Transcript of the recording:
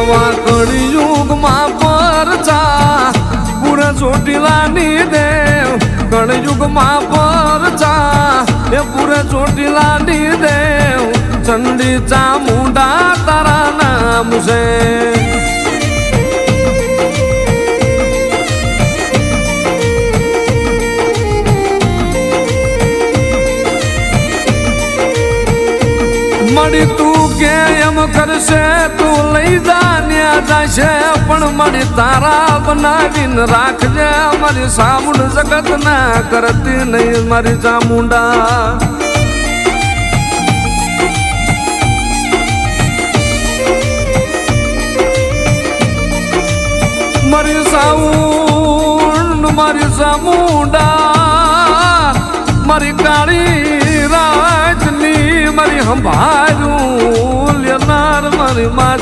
એવા કળિયુગમાં પરચા પૂરે ચોટીલાની દેવ કળિયુગમાં પરચા એ પૂરે ચોટીલાની દેવ ચંડી ચામુંડા તારા નામ છે મળી તું કે એમ કરશે તું લઈ જાન્યા જશે પણ મળી તારા બનાવીને રાખજે મારી સામુંડ જગત ના કરતી નહીં મારી ચામુંડા મારી સાઉન્ડ મારી ચામુંડા મારી કાળી રાજની મારી સંભાળું લેનાર મારી માતા